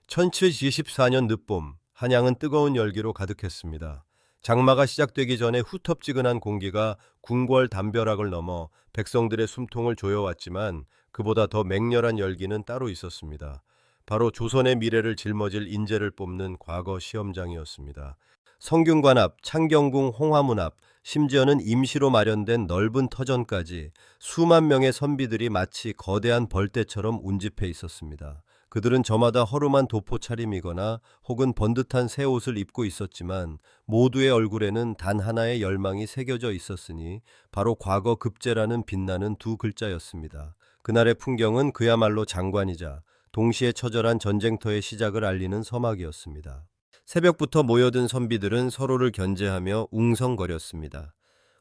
1724년 늦봄, 한양은 뜨거운 열기로 가득했습니다. 장마가 시작되기 전에 후텁지근한 공기가 궁궐 담벼락을 넘어 백성들의 숨통을 조여왔지만 그보다 더 맹렬한 열기는 따로 있었습니다. 바로 조선의 미래를 짊어질 인재를 뽑는 과거 시험장이었습니다. 성균관 앞, 창경궁 홍화문 앞, 심지어는 임시로 마련된 넓은 터전까지 수만 명의 선비들이 마치 거대한 벌떼처럼 운집해 있었습니다. 그들은 저마다 허름한 도포 차림이거나 혹은 번듯한 새 옷을 입고 있었지만 모두의 얼굴에는 단 하나의 열망이 새겨져 있었으니 바로 과거 급제라는 빛나는 두 글자였습니다. 그날의 풍경은 그야말로 장관이자 동시에 처절한 전쟁터의 시작을 알리는 서막이었습니다. 새벽부터 모여든 선비들은 서로를 견제하며 웅성거렸습니다.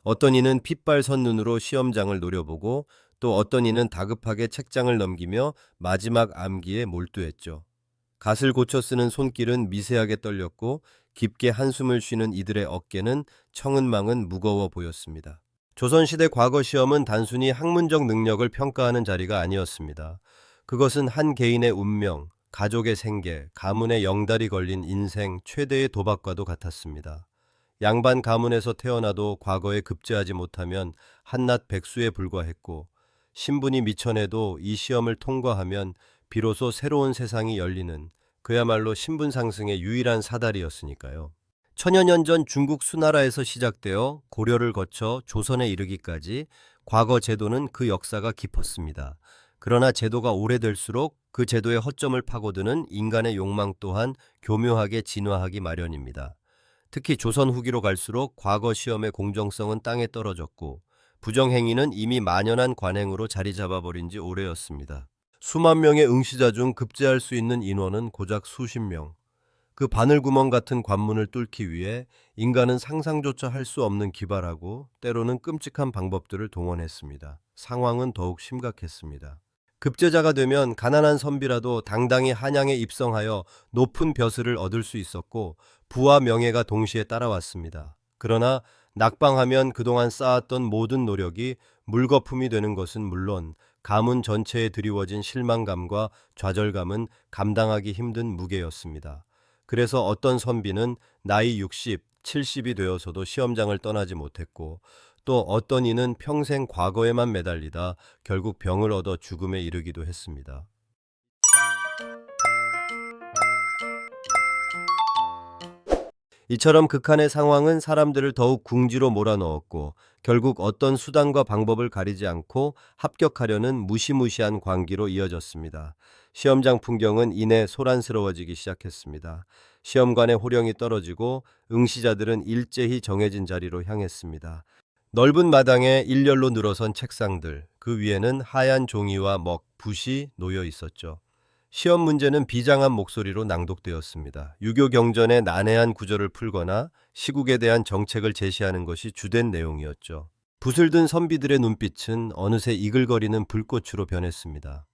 어떤 이는 핏발선 눈으로 시험장을 노려보고 또 어떤 이는 다급하게 책장을 넘기며 마지막 암기에 몰두했죠. 갓을 고쳐 쓰는 손길은 미세하게 떨렸고 깊게 한숨을 쉬는 이들의 어깨는 청은망은 무거워 보였습니다. 조선시대 과거 시험은 단순히 학문적 능력을 평가하는 자리가 아니었습니다. 그것은 한 개인의 운명, 가족의 생계, 가문의 영달이 걸린 인생 최대의 도박과도 같았습니다. 양반 가문에서 태어나도 과거에 급제하지 못하면 한낱 백수에 불과했고 신분이 미천해도 이 시험을 통과하면 비로소 새로운 세상이 열리는 그야말로 신분 상승의 유일한 사다리였으니까요. 천여 년 전 중국 수나라에서 시작되어 고려를 거쳐 조선에 이르기까지 과거 제도는 그 역사가 깊었습니다. 그러나 제도가 오래될수록 그 제도의 허점을 파고드는 인간의 욕망 또한 교묘하게 진화하기 마련입니다. 특히 조선 후기로 갈수록 과거 시험의 공정성은 땅에 떨어졌고 부정행위는 이미 만연한 관행으로 자리 잡아버린 지 오래였습니다. 수만 명의 응시자 중 급제할 수 있는 인원은 고작 수십 명. 그 바늘구멍 같은 관문을 뚫기 위해 인간은 상상조차 할 수 없는 기발하고 때로는 끔찍한 방법들을 동원했습니다. 상황은 더욱 심각했습니다. 급제자가 되면 가난한 선비라도 당당히 한양에 입성하여 높은 벼슬을 얻을 수 있었고 부와 명예가 동시에 따라왔습니다. 그러나 낙방하면 그동안 쌓았던 모든 노력이 물거품이 되는 것은 물론 가문 전체에 드리워진 실망감과 좌절감은 감당하기 힘든 무게였습니다. 그래서 어떤 선비는 나이 60, 70이 되어서도 시험장을 떠나지 못했고 또 어떤 이는 평생 과거에만 매달리다 결국 병을 얻어 죽음에 이르기도 했습니다. 이처럼 극한의 상황은 사람들을 더욱 궁지로 몰아넣었고 결국 어떤 수단과 방법을 가리지 않고 합격하려는 무시무시한 광기로 이어졌습니다. 시험장 풍경은 이내 소란스러워지기 시작했습니다. 시험관의 호령이 떨어지고 응시자들은 일제히 정해진 자리로 향했습니다. 넓은 마당에 일렬로 늘어선 책상들, 그 위에는 하얀 종이와 먹, 붓이 놓여 있었죠. 시험 문제는 비장한 목소리로 낭독되었습니다. 유교 경전의 난해한 구절을 풀거나 시국에 대한 정책을 제시하는 것이 주된 내용이었죠. 붓을 든 선비들의 눈빛은 어느새 이글거리는 불꽃으로 변했습니다.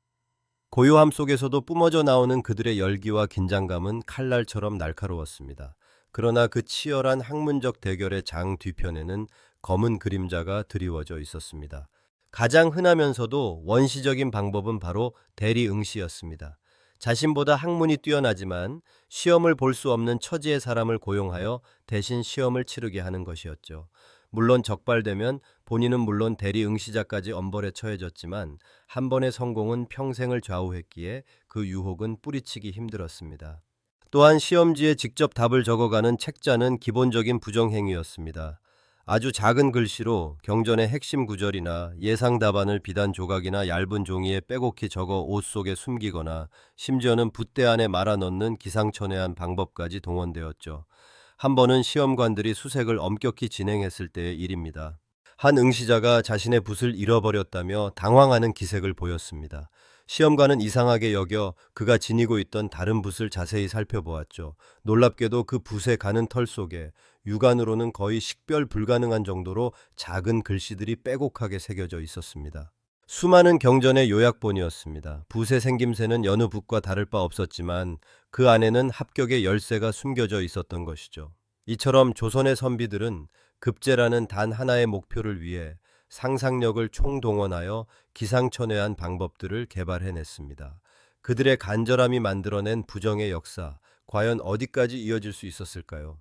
고요함 속에서도 뿜어져 나오는 그들의 열기와 긴장감은 칼날처럼 날카로웠습니다. 그러나 그 치열한 학문적 대결의 장 뒤편에는 검은 그림자가 드리워져 있었습니다. 가장 흔하면서도 원시적인 방법은 바로 대리응시였습니다. 자신보다 학문이 뛰어나지만 시험을 볼 수 없는 처지의 사람을 고용하여 대신 시험을 치르게 하는 것이었죠. 물론 적발되면 본인은 물론 대리응시자까지 엄벌에 처해졌지만 한 번의 성공은 평생을 좌우했기에 그 유혹은 뿌리치기 힘들었습니다. 또한 시험지에 직접 답을 적어가는 책자는 기본적인 부정행위였습니다. 아주 작은 글씨로 경전의 핵심 구절이나 예상 답안을 비단 조각이나 얇은 종이에 빼곡히 적어 옷 속에 숨기거나 심지어는 붓대 안에 말아 넣는 기상천외한 방법까지 동원되었죠. 한 번은 시험관들이 수색을 엄격히 진행했을 때의 일입니다. 한 응시자가 자신의 붓을 잃어버렸다며 당황하는 기색을 보였습니다. 시험관은 이상하게 여겨 그가 지니고 있던 다른 붓을 자세히 살펴보았죠. 놀랍게도 그 붓에 가는 털 속에 육안으로는 거의 식별 불가능한 정도로 작은 글씨들이 빼곡하게 새겨져 있었습니다. 수많은 경전의 요약본이었습니다. 붓의 생김새는 여느 붓과 다를 바 없었지만 그 안에는 합격의 열쇠가 숨겨져 있었던 것이죠. 이처럼 조선의 선비들은 급제라는 단 하나의 목표를 위해 상상력을 총동원하여 기상천외한 방법들을 개발해냈습니다. 그들의 간절함이 만들어낸 부정의 역사, 과연 어디까지 이어질 수 있었을까요?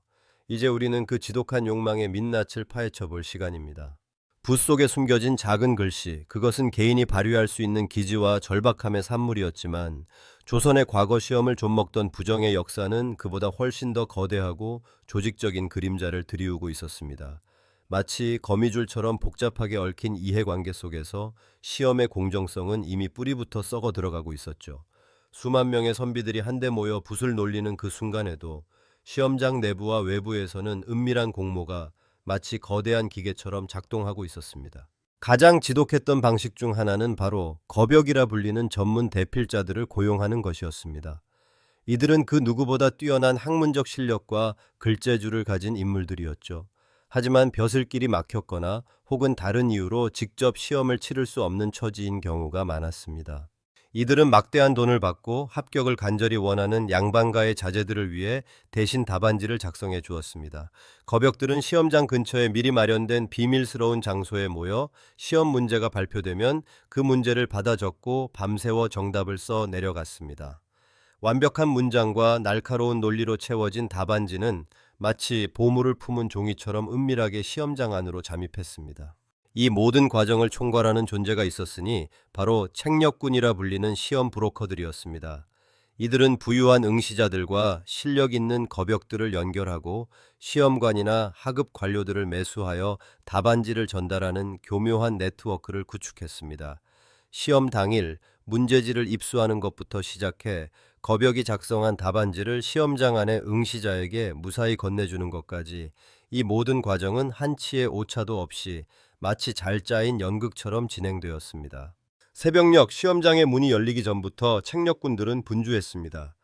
이제 우리는 그 지독한 욕망의 민낯을 파헤쳐 볼 시간입니다. 붓 속에 숨겨진 작은 글씨, 그것은 개인이 발휘할 수 있는 기지와 절박함의 산물이었지만 조선의 과거 시험을 좀먹던 부정의 역사는 그보다 훨씬 더 거대하고 조직적인 그림자를 드리우고 있었습니다. 마치 거미줄처럼 복잡하게 얽힌 이해관계 속에서 시험의 공정성은 이미 뿌리부터 썩어 들어가고 있었죠. 수만 명의 선비들이 한데 모여 붓을 놀리는 그 순간에도 시험장 내부와 외부에서는 은밀한 공모가 마치 거대한 기계처럼 작동하고 있었습니다. 가장 지독했던 방식 중 하나는 바로 겁역이라 불리는 전문 대필자들을 고용하는 것이었습니다. 이들은 그 누구보다 뛰어난 학문적 실력과 글재주를 가진 인물들이었죠. 하지만 벼슬길이 막혔거나 혹은 다른 이유로 직접 시험을 치를 수 없는 처지인 경우가 많았습니다. 이들은 막대한 돈을 받고 합격을 간절히 원하는 양반가의 자제들을 위해 대신 답안지를 작성해 주었습니다. 겁역들은 시험장 근처에 미리 마련된 비밀스러운 장소에 모여 시험 문제가 발표되면 그 문제를 받아 적고 밤새워 정답을 써 내려갔습니다. 완벽한 문장과 날카로운 논리로 채워진 답안지는 마치 보물을 품은 종이처럼 은밀하게 시험장 안으로 잠입했습니다. 이 모든 과정을 총괄하는 존재가 있었으니 바로 책력군이라 불리는 시험 브로커들이었습니다. 이들은 부유한 응시자들과 실력 있는 겁역들을 연결하고 시험관이나 하급 관료들을 매수하여 답안지를 전달하는 교묘한 네트워크를 구축했습니다. 시험 당일 문제지를 입수하는 것부터 시작해 겁역이 작성한 답안지를 시험장 안의 응시자에게 무사히 건네주는 것까지 이 모든 과정은 한치의 오차도 없이 마치 잘 짜인 연극처럼 진행되었습니다. 새벽녘 시험장의 문이 열리기 전부터 책력군들은 분주했습니다.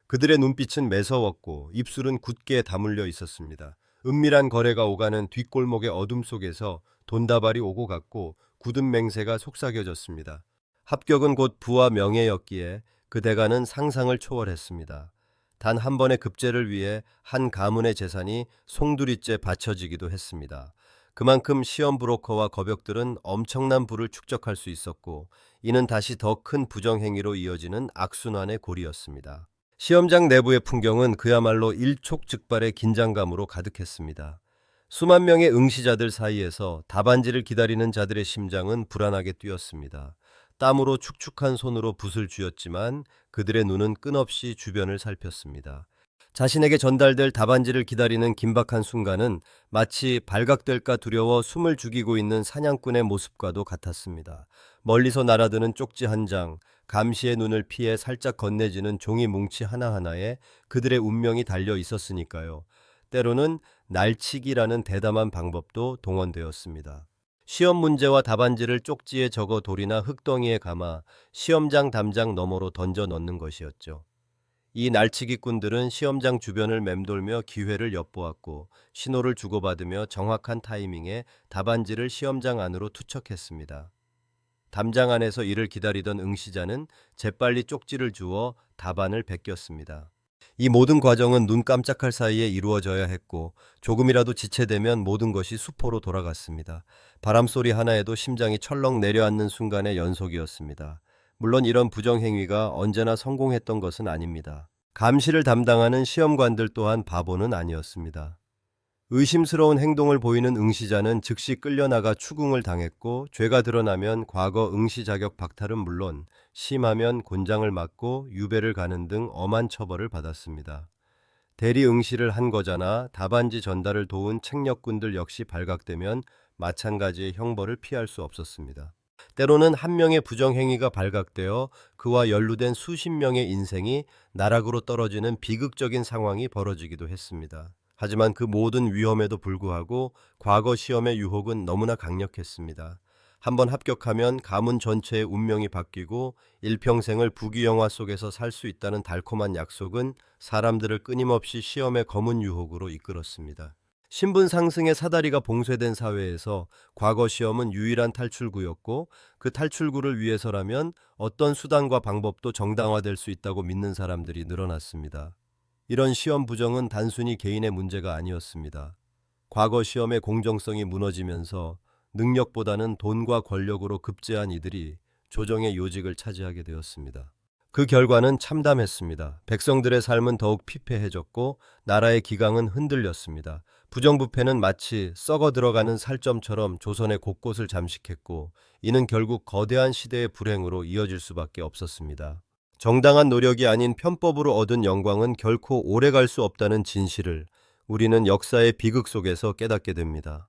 그들의 눈빛은 매서웠고 입술은 굳게 다물려 있었습니다. 은밀한 거래가 오가는 뒷골목의 어둠 속에서 돈다발이 오고 갔고 굳은 맹세가 속삭여졌습니다. 합격은 곧 부와 명예였기에 그 대가는 상상을 초월했습니다. 단 한 번의 급제를 위해 한 가문의 재산이 송두리째 바쳐지기도 했습니다. 그만큼 시험 브로커와 겁역들은 엄청난 부를 축적할 수 있었고 이는 다시 더 큰 부정행위로 이어지는 악순환의 고리였습니다. 시험장 내부의 풍경은 그야말로 일촉즉발의 긴장감으로 가득했습니다. 수만 명의 응시자들 사이에서 답안지를 기다리는 자들의 심장은 불안하게 뛰었습니다. 땀으로 축축한 손으로 붓을 쥐었지만 그들의 눈은 끊없이 주변을 살폈습니다. 자신에게 전달될 답안지를 기다리는 긴박한 순간은 마치 발각될까 두려워 숨을 죽이고 있는 사냥꾼의 모습과도 같았습니다. 멀리서 날아드는 쪽지 한 장, 감시의 눈을 피해 살짝 건네지는 종이 뭉치 하나하나에 그들의 운명이 달려 있었으니까요. 때로는 날치기라는 대담한 방법도 동원되었습니다. 시험 문제와 답안지를 쪽지에 적어 돌이나 흙덩이에 감아 시험장 담장 너머로 던져 넣는 것이었죠. 이 날치기꾼들은 시험장 주변을 맴돌며 기회를 엿보았고 신호를 주고받으며 정확한 타이밍에 답안지를 시험장 안으로 투척했습니다. 담장 안에서 이를 기다리던 응시자는 재빨리 쪽지를 주워 답안을 베꼈습니다. 이 모든 과정은 눈 깜짝할 사이에 이루어져야 했고 조금이라도 지체되면 모든 것이 수포로 돌아갔습니다. 바람소리 하나에도 심장이 철렁 내려앉는 순간의 연속이었습니다. 물론 이런 부정행위가 언제나 성공했던 것은 아닙니다. 감시를 담당하는 시험관들 또한 바보는 아니었습니다. 의심스러운 행동을 보이는 응시자는 즉시 끌려나가 추궁을 당했고 죄가 드러나면 과거 응시 자격 박탈은 물론 심하면 곤장을 맞고 유배를 가는 등 엄한 처벌을 받았습니다. 대리 응시를 한 거잖아 답안지 전달을 도운 책력군들 역시 발각되면 마찬가지의 형벌을 피할 수 없었습니다. 때로는 한 명의 부정행위가 발각되어 그와 연루된 수십 명의 인생이 나락으로 떨어지는 비극적인 상황이 벌어지기도 했습니다. 하지만 그 모든 위험에도 불구하고 과거 시험의 유혹은 너무나 강력했습니다. 한번 합격하면 가문 전체의 운명이 바뀌고 일평생을 부귀영화 속에서 살 수 있다는 달콤한 약속은 사람들을 끊임없이 시험의 검은 유혹으로 이끌었습니다. 신분 상승의 사다리가 봉쇄된 사회에서 과거 시험은 유일한 탈출구였고 그 탈출구를 위해서라면 어떤 수단과 방법도 정당화될 수 있다고 믿는 사람들이 늘어났습니다. 이런 시험 부정은 단순히 개인의 문제가 아니었습니다. 과거 시험의 공정성이 무너지면서 능력보다는 돈과 권력으로 급제한 이들이 조정의 요직을 차지하게 되었습니다. 그 결과는 참담했습니다. 백성들의 삶은 더욱 피폐해졌고 나라의 기강은 흔들렸습니다. 부정부패는 마치 썩어 들어가는 살점처럼 조선의 곳곳을 잠식했고 이는 결국 거대한 시대의 불행으로 이어질 수밖에 없었습니다. 정당한 노력이 아닌 편법으로 얻은 영광은 결코 오래갈 수 없다는 진실을 우리는 역사의 비극 속에서 깨닫게 됩니다.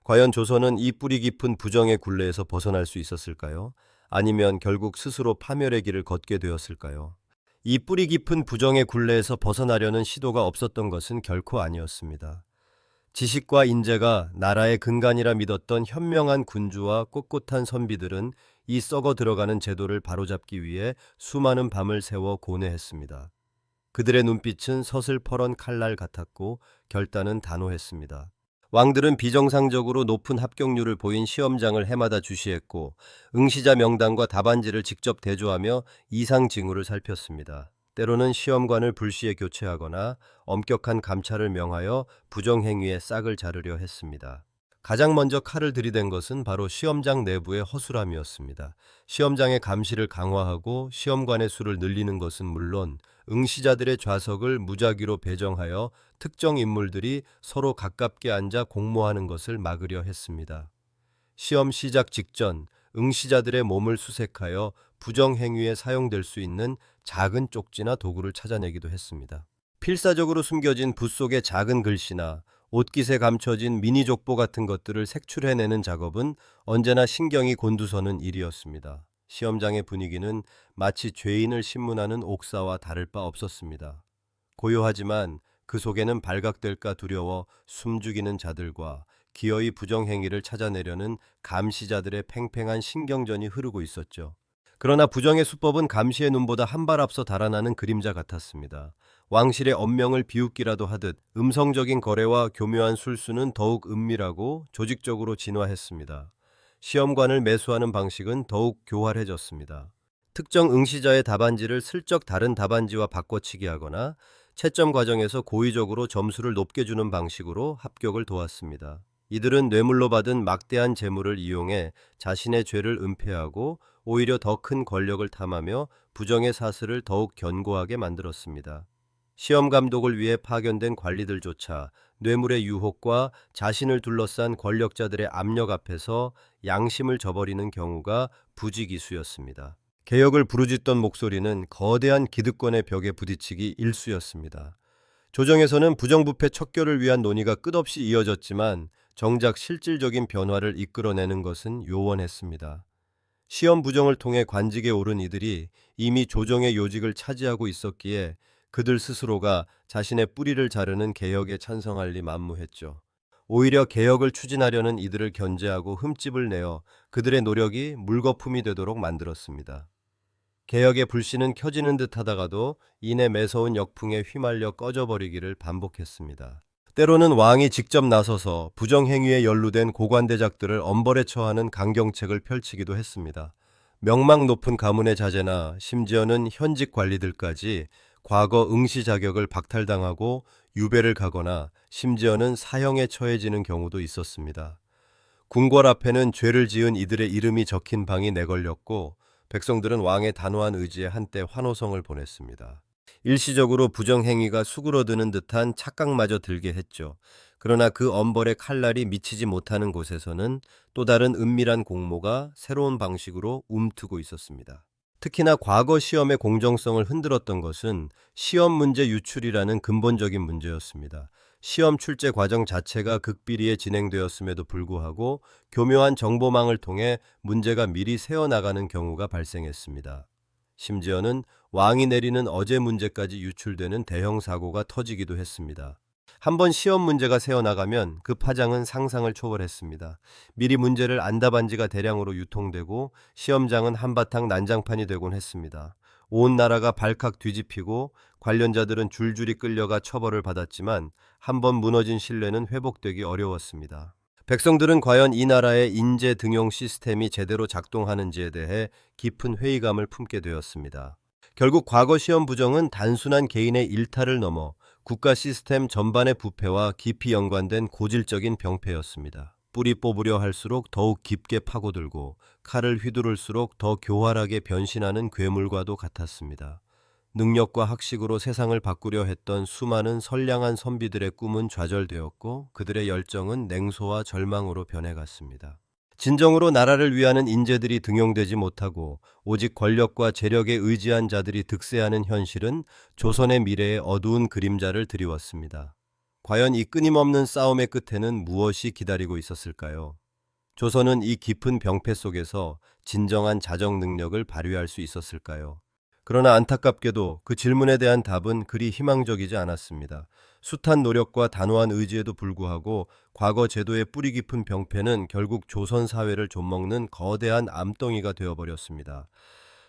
과연 조선은 이 뿌리 깊은 부정의 굴레에서 벗어날 수 있었을까요? 아니면 결국 스스로 파멸의 길을 걷게 되었을까요? 이 뿌리 깊은 부정의 굴레에서 벗어나려는 시도가 없었던 것은 결코 아니었습니다. 지식과 인재가 나라의 근간이라 믿었던 현명한 군주와 꼿꼿한 선비들은 이 썩어 들어가는 제도를 바로잡기 위해 수많은 밤을 새워 고뇌했습니다. 그들의 눈빛은 서슬퍼런 칼날 같았고 결단은 단호했습니다. 왕들은 비정상적으로 높은 합격률을 보인 시험장을 해마다 주시했고 응시자 명단과 답안지를 직접 대조하며 이상 징후를 살폈습니다. 때로는 시험관을 불시에 교체하거나 엄격한 감찰을 명하여 부정행위의 싹을 자르려 했습니다. 가장 먼저 칼을 들이댄 것은 바로 시험장 내부의 허술함이었습니다. 시험장의 감시를 강화하고 시험관의 수를 늘리는 것은 물론 응시자들의 좌석을 무작위로 배정하여 특정 인물들이 서로 가깝게 앉아 공모하는 것을 막으려 했습니다. 시험 시작 직전 응시자들의 몸을 수색하여 부정행위에 사용될 수 있는 작은 쪽지나 도구를 찾아내기도 했습니다. 필사적으로 숨겨진 붓 속의 작은 글씨나 옷깃에 감춰진 미니 족보 같은 것들을 색출해내는 작업은 언제나 신경이 곤두서는 일이었습니다. 시험장의 분위기는 마치 죄인을 신문하는 옥사와 다를 바 없었습니다. 고요하지만 그 속에는 발각될까 두려워 숨죽이는 자들과 기어이 부정행위를 찾아내려는 감시자들의 팽팽한 신경전이 흐르고 있었죠. 그러나 부정의 수법은 감시의 눈보다 한 발 앞서 달아나는 그림자 같았습니다. 왕실의 언명을 비웃기라도 하듯 음성적인 거래와 교묘한 술수는 더욱 은밀하고 조직적으로 진화했습니다. 시험관을 매수하는 방식은 더욱 교활해졌습니다. 특정 응시자의 답안지를 슬쩍 다른 답안지와 바꿔치기 하거나 채점 과정에서 고의적으로 점수를 높게 주는 방식으로 합격을 도왔습니다. 이들은 뇌물로 받은 막대한 재물을 이용해 자신의 죄를 은폐하고 오히려 더 큰 권력을 탐하며 부정의 사슬을 더욱 견고하게 만들었습니다. 시험 감독을 위해 파견된 관리들조차 뇌물의 유혹과 자신을 둘러싼 권력자들의 압력 앞에서 양심을 저버리는 경우가 부지기수였습니다. 개혁을 부르짖던 목소리는 거대한 기득권의 벽에 부딪히기 일쑤였습니다. 조정에서는 부정부패 척결을 위한 논의가 끝없이 이어졌지만 정작 실질적인 변화를 이끌어내는 것은 요원했습니다. 시험 부정을 통해 관직에 오른 이들이 이미 조정의 요직을 차지하고 있었기에 그들 스스로가 자신의 뿌리를 자르는 개혁에 찬성할 리 만무했죠. 오히려 개혁을 추진하려는 이들을 견제하고 흠집을 내어 그들의 노력이 물거품이 되도록 만들었습니다. 개혁의 불씨는 켜지는 듯 하다가도 이내 매서운 역풍에 휘말려 꺼져버리기를 반복했습니다. 때로는 왕이 직접 나서서 부정행위에 연루된 고관대작들을 엄벌에 처하는 강경책을 펼치기도 했습니다. 명망 높은 가문의 자제나 심지어는 현직 관리들까지 과거 응시 자격을 박탈당하고 유배를 가거나 심지어는 사형에 처해지는 경우도 있었습니다. 궁궐 앞에는 죄를 지은 이들의 이름이 적힌 방이 내걸렸고 백성들은 왕의 단호한 의지에 한때 환호성을 보냈습니다. 일시적으로 부정행위가 수그러드는 듯한 착각마저 들게 했죠. 그러나 그 엄벌의 칼날이 미치지 못하는 곳에서는 또 다른 은밀한 공모가 새로운 방식으로 움트고 있었습니다. 특히나 과거 시험의 공정성을 흔들었던 것은 시험 문제 유출이라는 근본적인 문제였습니다. 시험 출제 과정 자체가 극비리에 진행되었음에도 불구하고 교묘한 정보망을 통해 문제가 미리 새어나가는 경우가 발생했습니다. 심지어는 왕이 내리는 어제 문제까지 유출되는 대형 사고가 터지기도 했습니다. 한번 시험 문제가 새어나가면 그 파장은 상상을 초월했습니다. 미리 문제를 안 답안지가 대량으로 유통되고 시험장은 한바탕 난장판이 되곤 했습니다. 온 나라가 발칵 뒤집히고 관련자들은 줄줄이 끌려가 처벌을 받았지만 한번 무너진 신뢰는 회복되기 어려웠습니다. 백성들은 과연 이 나라의 인재 등용 시스템이 제대로 작동하는지에 대해 깊은 회의감을 품게 되었습니다. 결국 과거 시험 부정은 단순한 개인의 일탈을 넘어 국가 시스템 전반의 부패와 깊이 연관된 고질적인 병폐였습니다. 뿌리 뽑으려 할수록 더욱 깊게 파고들고 칼을 휘두를수록 더 교활하게 변신하는 괴물과도 같았습니다. 능력과 학식으로 세상을 바꾸려 했던 수많은 선량한 선비들의 꿈은 좌절되었고 그들의 열정은 냉소와 절망으로 변해갔습니다. 진정으로 나라를 위하는 인재들이 등용되지 못하고 오직 권력과 재력에 의지한 자들이 득세하는 현실은 조선의 미래에 어두운 그림자를 드리웠습니다. 과연 이 끊임없는 싸움의 끝에는 무엇이 기다리고 있었을까요? 조선은 이 깊은 병폐 속에서 진정한 자정 능력을 발휘할 수 있었을까요? 그러나 안타깝게도 그 질문에 대한 답은 그리 희망적이지 않았습니다. 숱한 노력과 단호한 의지에도 불구하고 과거 제도의 뿌리 깊은 병폐는 결국 조선 사회를 좀먹는 거대한 암덩이가 되어버렸습니다.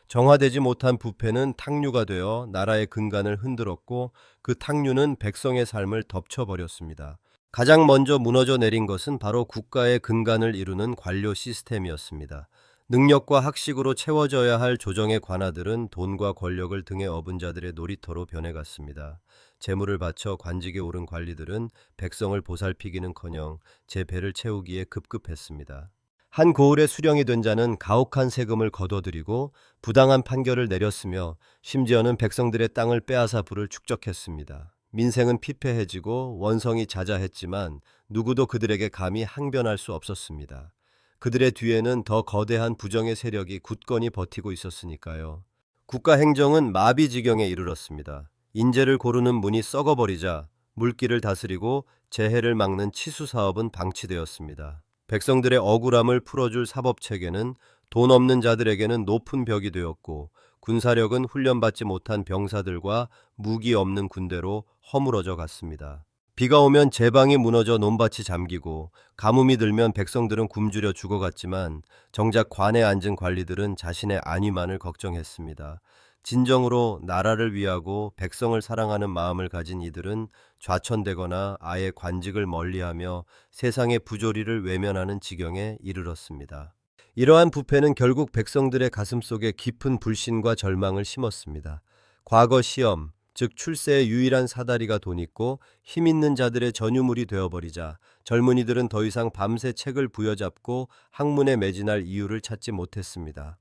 정화되지 못한 부패는 탕류가 되어 나라의 근간을 흔들었고 그 탕류는 백성의 삶을 덮쳐버렸습니다. 가장 먼저 무너져 내린 것은 바로 국가의 근간을 이루는 관료 시스템이었습니다. 능력과 학식으로 채워져야 할 조정의 관아들은 돈과 권력을 등에 업은 자들의 놀이터로 변해갔습니다. 재물을 바쳐 관직에 오른 관리들은 백성을 보살피기는커녕 제 배를 채우기에 급급했습니다. 한 고을의 수령이 된 자는 가혹한 세금을 거둬들이고 부당한 판결을 내렸으며 심지어는 백성들의 땅을 빼앗아 부를 축적했습니다. 민생은 피폐해지고 원성이 자자했지만 누구도 그들에게 감히 항변할 수 없었습니다. 그들의 뒤에는 더 거대한 부정의 세력이 굳건히 버티고 있었으니까요. 국가 행정은 마비지경에 이르렀습니다. 인재를 고르는 문이 썩어버리자 물기를 다스리고 재해를 막는 치수사업은 방치되었습니다. 백성들의 억울함을 풀어줄 사법체계는 돈 없는 자들에게는 높은 벽이 되었고 군사력은 훈련받지 못한 병사들과 무기 없는 군대로 허물어져 갔습니다. 비가 오면 제방이 무너져 논밭이 잠기고 가뭄이 들면 백성들은 굶주려 죽어갔지만 정작 관에 앉은 관리들은 자신의 안위만을 걱정했습니다. 진정으로 나라를 위하고 백성을 사랑하는 마음을 가진 이들은 좌천되거나 아예 관직을 멀리하며 세상의 부조리를 외면하는 지경에 이르렀습니다. 이러한 부패는 결국 백성들의 가슴속에 깊은 불신과 절망을 심었습니다. 과거 시험, 즉 출세의 유일한 사다리가 돈 있고 힘 있는 자들의 전유물이 되어버리자 젊은이들은 더 이상 밤새 책을 부여잡고 학문에 매진할 이유를 찾지 못했습니다.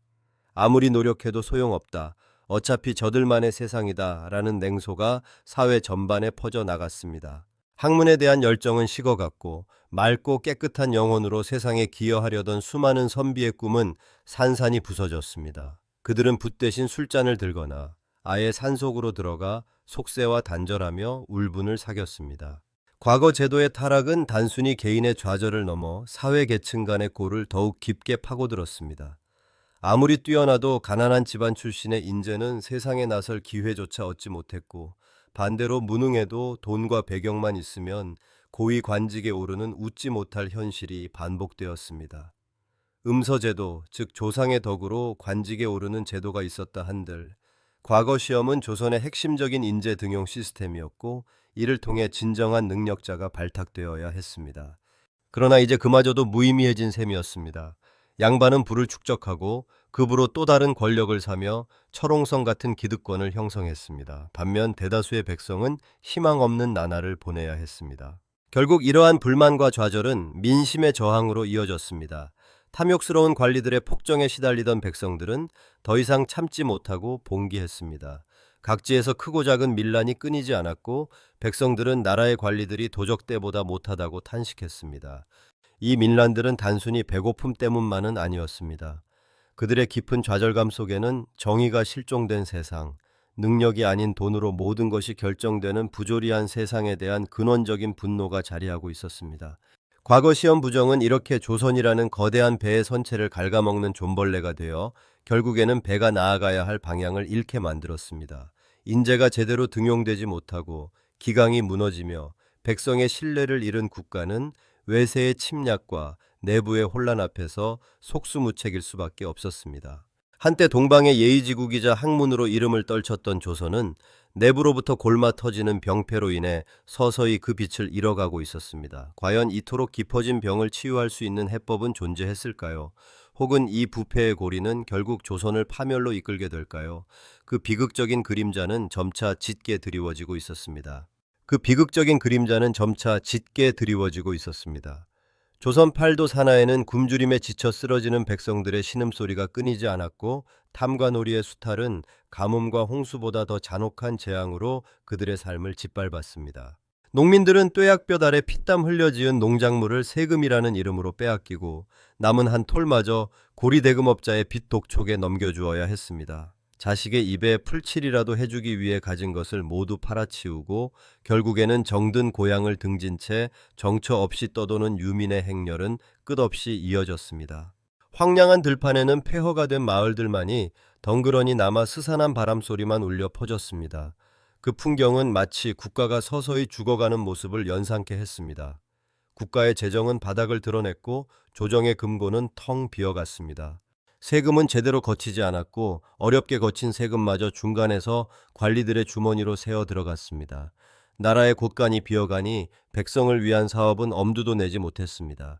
아무리 노력해도 소용없다. 어차피 저들만의 세상이다 라는 냉소가 사회 전반에 퍼져나갔습니다. 학문에 대한 열정은 식어갔고 맑고 깨끗한 영혼으로 세상에 기여하려던 수많은 선비의 꿈은 산산이 부서졌습니다. 그들은 붓 대신 술잔을 들거나 아예 산속으로 들어가 속세와 단절하며 울분을 사겼습니다. 과거 제도의 타락은 단순히 개인의 좌절을 넘어 사회 계층 간의 골을 더욱 깊게 파고들었습니다. 아무리 뛰어나도 가난한 집안 출신의 인재는 세상에 나설 기회조차 얻지 못했고 반대로 무능해도 돈과 배경만 있으면 고위 관직에 오르는 웃지 못할 현실이 반복되었습니다. 음서제도, 즉 조상의 덕으로 관직에 오르는 제도가 있었다 한들 과거 시험은 조선의 핵심적인 인재 등용 시스템이었고 이를 통해 진정한 능력자가 발탁되어야 했습니다. 그러나 이제 그마저도 무의미해진 셈이었습니다. 양반은 부를 축적하고 급으로 또 다른 권력을 사며 철옹성 같은 기득권을 형성했습니다. 반면 대다수의 백성은 희망 없는 나날을 보내야 했습니다. 결국 이러한 불만과 좌절은 민심의 저항으로 이어졌습니다. 탐욕스러운 관리들의 폭정에 시달리던 백성들은 더 이상 참지 못하고 봉기했습니다. 각지에서 크고 작은 밀란이 끊이지 않았고 백성들은 나라의 관리들이 도적 때보다 못하다고 탄식했습니다. 이 밀란들은 단순히 배고픔 때문만은 아니었습니다. 그들의 깊은 좌절감 속에는 정의가 실종된 세상, 능력이 아닌 돈으로 모든 것이 결정되는 부조리한 세상에 대한 근원적인 분노가 자리하고 있었습니다. 과거 시험 부정은 이렇게 조선이라는 거대한 배의 선체를 갉아먹는 존벌레가 되어 결국에는 배가 나아가야 할 방향을 잃게 만들었습니다. 인재가 제대로 등용되지 못하고 기강이 무너지며 백성의 신뢰를 잃은 국가는 외세의 침략과 내부의 혼란 앞에서 속수무책일 수밖에 없었습니다. 한때 동방의 예의지국이자 학문으로 이름을 떨쳤던 조선은 내부로부터 골마 터지는 병폐로 인해 서서히 그 빛을 잃어가고 있었습니다. 과연 이토록 깊어진 병을 치유할 수 있는 해법은 존재했을까요? 혹은 이 부패의 고리는 결국 조선을 파멸로 이끌게 될까요? 그 비극적인 그림자는 점차 짙게 드리워지고 있었습니다. 조선 팔도 산하에는 굶주림에 지쳐 쓰러지는 백성들의 신음소리가 끊이지 않았고 탐관오리의 수탈은 가뭄과 홍수보다 더 잔혹한 재앙으로 그들의 삶을 짓밟았습니다. 농민들은 뙤약볕 아래 피땀 흘려 지은 농작물을 세금이라는 이름으로 빼앗기고 남은 한 톨마저 고리대금업자의 빚 독촉에 넘겨주어야 했습니다. 자식의 입에 풀칠이라도 해주기 위해 가진 것을 모두 팔아치우고 결국에는 정든 고향을 등진 채 정처 없이 떠도는 유민의 행렬은 끝없이 이어졌습니다. 황량한 들판에는 폐허가 된 마을들만이 덩그러니 남아 스산한 바람소리만 울려 퍼졌습니다. 그 풍경은 마치 국가가 서서히 죽어가는 모습을 연상케 했습니다. 국가의 재정은 바닥을 드러냈고 조정의 금고는 텅 비어갔습니다. 세금은 제대로 거치지 않았고 어렵게 거친 세금마저 중간에서 관리들의 주머니로 새어 들어갔습니다. 나라의 곳간이 비어가니 백성을 위한 사업은 엄두도 내지 못했습니다.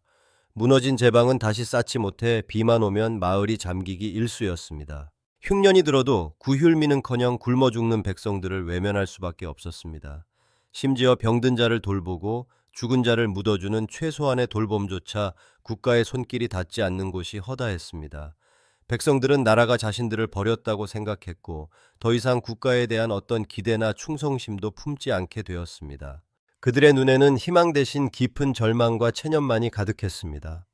무너진 제방은 다시 쌓지 못해 비만 오면 마을이 잠기기 일쑤였습니다. 흉년이 들어도 구휼미는커녕 굶어 죽는 백성들을 외면할 수밖에 없었습니다. 심지어 병든 자를 돌보고 죽은 자를 묻어주는 최소한의 돌봄조차 국가의 손길이 닿지 않는 곳이 허다했습니다. 백성들은 나라가 자신들을 버렸다고 생각했고 더 이상 국가에 대한 어떤 기대나 충성심도 품지 않게 되었습니다. 그들의 눈에는 희망 대신 깊은 절망과 체념만이 가득했습니다.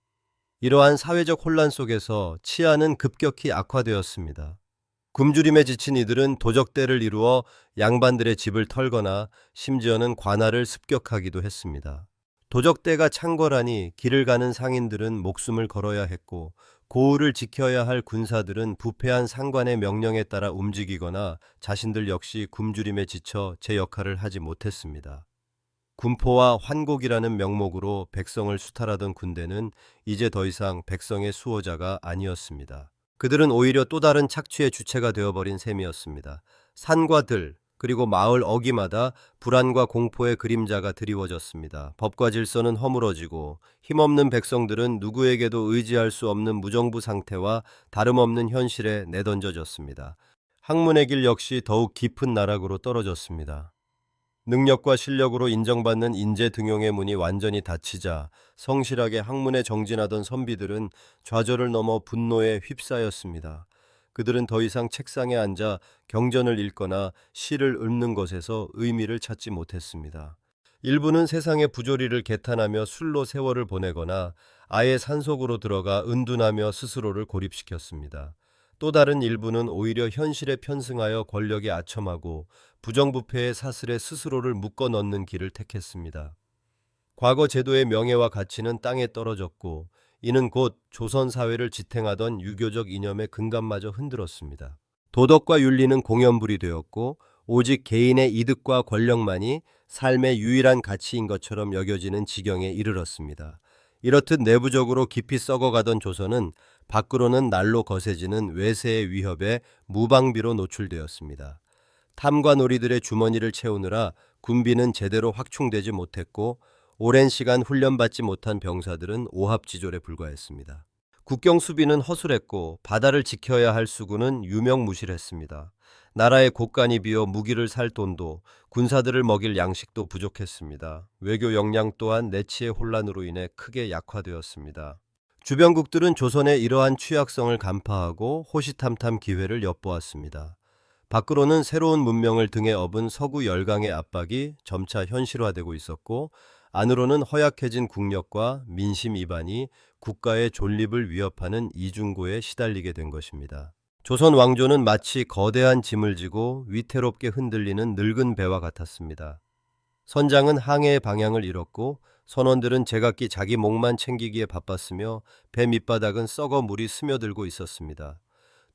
이러한 사회적 혼란 속에서 치안은 급격히 악화되었습니다. 굶주림에 지친 이들은 도적대를 이루어 양반들의 집을 털거나 심지어는 관할을 습격하기도 했습니다. 도적대가 창궐하니 길을 가는 상인들은 목숨을 걸어야 했고 고을을 지켜야 할 군사들은 부패한 상관의 명령에 따라 움직이거나 자신들 역시 굶주림에 지쳐 제 역할을 하지 못했습니다. 군포와 환곡이라는 명목으로 백성을 수탈하던 군대는 이제 더 이상 백성의 수호자가 아니었습니다. 그들은 오히려 또 다른 착취의 주체가 되어버린 셈이었습니다. 산과 들, 그리고 마을 어귀마다 불안과 공포의 그림자가 드리워졌습니다. 법과 질서는 허물어지고 힘없는 백성들은 누구에게도 의지할 수 없는 무정부 상태와 다름없는 현실에 내던져졌습니다. 학문의 길 역시 더욱 깊은 나락으로 떨어졌습니다. 능력과 실력으로 인정받는 인재 등용의 문이 완전히 닫히자 성실하게 학문에 정진하던 선비들은 좌절을 넘어 분노에 휩싸였습니다. 그들은 더 이상 책상에 앉아 경전을 읽거나 시를 읊는 것에서 의미를 찾지 못했습니다. 일부는 세상의 부조리를 개탄하며 술로 세월을 보내거나 아예 산속으로 들어가 은둔하며 스스로를 고립시켰습니다. 또 다른 일부는 오히려 현실에 편승하여 권력에 아첨하고 부정부패의 사슬에 스스로를 묶어 넣는 길을 택했습니다. 과거 제도의 명예와 가치는 땅에 떨어졌고 이는 곧 조선 사회를 지탱하던 유교적 이념의 근간마저 흔들었습니다. 도덕과 윤리는 공연불이 되었고 오직 개인의 이득과 권력만이 삶의 유일한 가치인 것처럼 여겨지는 지경에 이르렀습니다. 이렇듯 내부적으로 깊이 썩어가던 조선은 밖으로는 날로 거세지는 외세의 위협에 무방비로 노출되었습니다. 탐관오리들의 주머니를 채우느라 군비는 제대로 확충되지 못했고 오랜 시간 훈련받지 못한 병사들은 오합지졸에 불과했습니다. 국경 수비는 허술했고 바다를 지켜야 할 수군은 유명무실했습니다. 나라의 곳간이 비어 무기를 살 돈도 군사들을 먹일 양식도 부족했습니다. 외교 역량 또한 내치의 혼란으로 인해 크게 약화되었습니다. 주변국들은 조선의 이러한 취약성을 간파하고 호시탐탐 기회를 엿보았습니다. 밖으로는 새로운 문명을 등에 업은 서구 열강의 압박이 점차 현실화되고 있었고 안으로는 허약해진 국력과 민심 이반이 국가의 존립을 위협하는 이중고에 시달리게 된 것입니다. 조선 왕조는 마치 거대한 짐을 지고 위태롭게 흔들리는 늙은 배와 같았습니다. 선장은 항해의 방향을 잃었고 선원들은 제각기 자기 목만 챙기기에 바빴으며 배 밑바닥은 썩어 물이 스며들고 있었습니다.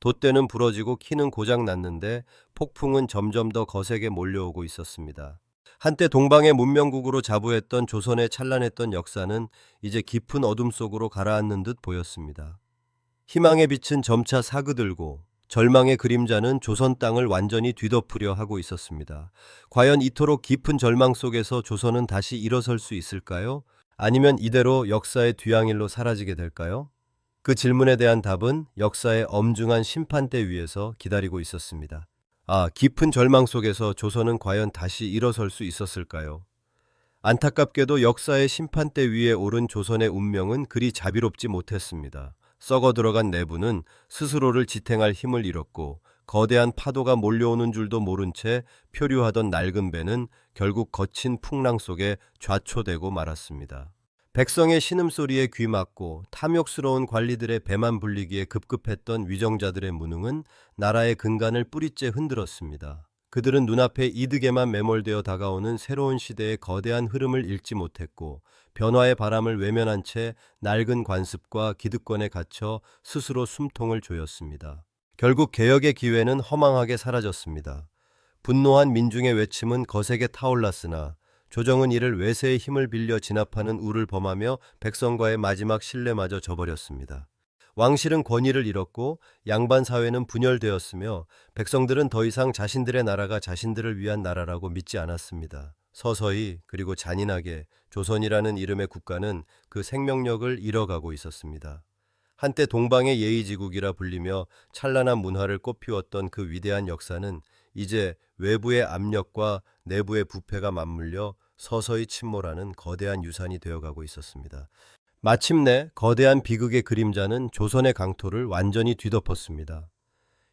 돛대는 부러지고 키는 고장 났는데 폭풍은 점점 더 거세게 몰려오고 있었습니다. 한때 동방의 문명국으로 자부했던 조선의 찬란했던 역사는 이제 깊은 어둠 속으로 가라앉는 듯 보였습니다. 희망의 빛은 점차 사그들고 절망의 그림자는 조선 땅을 완전히 뒤덮으려 하고 있었습니다. 과연 이토록 깊은 절망 속에서 조선은 다시 일어설 수 있을까요? 아니면 이대로 역사의 뒤양일로 사라지게 될까요? 그 질문에 대한 답은 역사의 엄중한 심판대 위에서 기다리고 있었습니다. 깊은 절망 속에서 조선은 과연 다시 일어설 수 있었을까요? 안타깝게도 역사의 심판대 위에 오른 조선의 운명은 그리 자비롭지 못했습니다. 썩어 들어간 내부는 스스로를 지탱할 힘을 잃었고 거대한 파도가 몰려오는 줄도 모른 채 표류하던 낡은 배는 결국 거친 풍랑 속에 좌초되고 말았습니다. 백성의 신음소리에 귀맞고 탐욕스러운 관리들의 배만 불리기에 급급했던 위정자들의 무능은 나라의 근간을 뿌리째 흔들었습니다. 그들은 눈앞에 이득에만 매몰되어 다가오는 새로운 시대의 거대한 흐름을 읽지 못했고 변화의 바람을 외면한 채 낡은 관습과 기득권에 갇혀 스스로 숨통을 조였습니다. 결국 개혁의 기회는 허망하게 사라졌습니다. 분노한 민중의 외침은 거세게 타올랐으나 조정은 이를 외세의 힘을 빌려 진압하는 우를 범하며 백성과의 마지막 신뢰마저 저버렸습니다. 왕실은 권위를 잃었고 양반 사회는 분열되었으며 백성들은 더 이상 자신들의 나라가 자신들을 위한 나라라고 믿지 않았습니다. 서서히 그리고 잔인하게 조선이라는 이름의 국가는 그 생명력을 잃어가고 있었습니다. 한때 동방의 예의지국이라 불리며 찬란한 문화를 꽃피웠던 그 위대한 역사는 이제 외부의 압력과 내부의 부패가 맞물려 서서히 침몰하는 거대한 유산이 되어가고 있었습니다. 마침내 거대한 비극의 그림자는 조선의 강토를 완전히 뒤덮었습니다.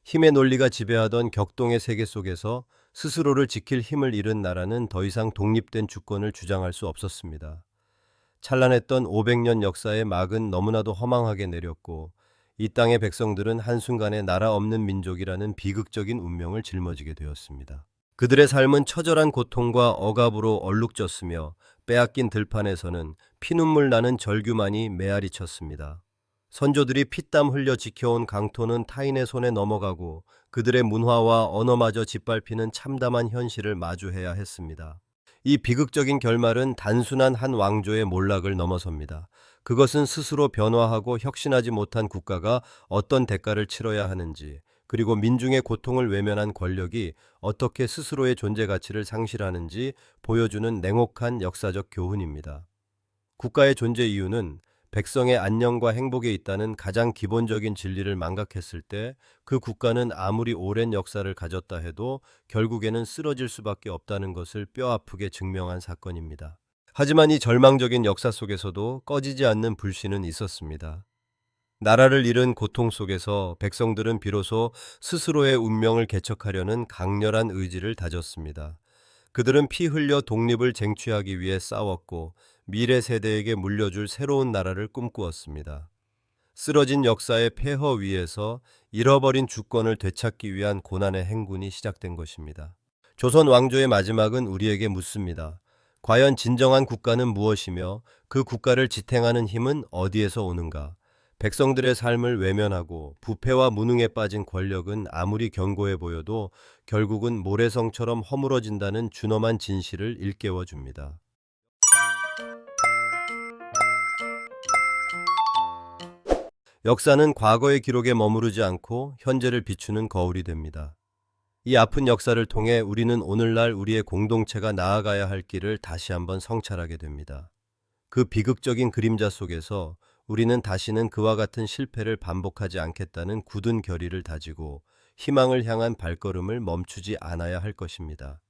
힘의 논리가 지배하던 격동의 세계 속에서 스스로를 지킬 힘을 잃은 나라는 더 이상 독립된 주권을 주장할 수 없었습니다. 찬란했던 500년 역사의 막은 너무나도 허망하게 내렸고 이 땅의 백성들은 한순간에 나라 없는 민족이라는 비극적인 운명을 짊어지게 되었습니다. 그들의 삶은 처절한 고통과 억압으로 얼룩졌으며 빼앗긴 들판에서는 피눈물 나는 절규만이 메아리 쳤습니다. 선조들이 피땀 흘려 지켜온 강토는 타인의 손에 넘어가고 그들의 문화와 언어마저 짓밟히는 참담한 현실을 마주해야 했습니다. 이 비극적인 결말은 단순한 한 왕조의 몰락을 넘어섭니다. 그것은 스스로 변화하고 혁신하지 못한 국가가 어떤 대가를 치러야 하는지, 그리고 민중의 고통을 외면한 권력이 어떻게 스스로의 존재 가치를 상실하는지 보여주는 냉혹한 역사적 교훈입니다. 국가의 존재 이유는 백성의 안녕과 행복에 있다는 가장 기본적인 진리를 망각했을 때 그 국가는 아무리 오랜 역사를 가졌다 해도 결국에는 쓰러질 수밖에 없다는 것을 뼈아프게 증명한 사건입니다. 하지만 이 절망적인 역사 속에서도 꺼지지 않는 불씨는 있었습니다. 나라를 잃은 고통 속에서 백성들은 비로소 스스로의 운명을 개척하려는 강렬한 의지를 다졌습니다. 그들은 피 흘려 독립을 쟁취하기 위해 싸웠고 미래 세대에게 물려줄 새로운 나라를 꿈꾸었습니다. 쓰러진 역사의 폐허 위에서 잃어버린 주권을 되찾기 위한 고난의 행군이 시작된 것입니다. 조선 왕조의 마지막은 우리에게 묻습니다. 과연 진정한 국가는 무엇이며 그 국가를 지탱하는 힘은 어디에서 오는가? 백성들의 삶을 외면하고 부패와 무능에 빠진 권력은 아무리 견고해 보여도 결국은 모래성처럼 허물어진다는 준엄한 진실을 일깨워 줍니다. 역사는 과거의 기록에 머무르지 않고 현재를 비추는 거울이 됩니다. 이 아픈 역사를 통해 우리는 오늘날 우리의 공동체가 나아가야 할 길을 다시 한번 성찰하게 됩니다. 그 비극적인 그림자 속에서 우리는 다시는 그와 같은 실패를 반복하지 않겠다는 굳은 결의를 다지고 희망을 향한 발걸음을 멈추지 않아야 할 것입니다.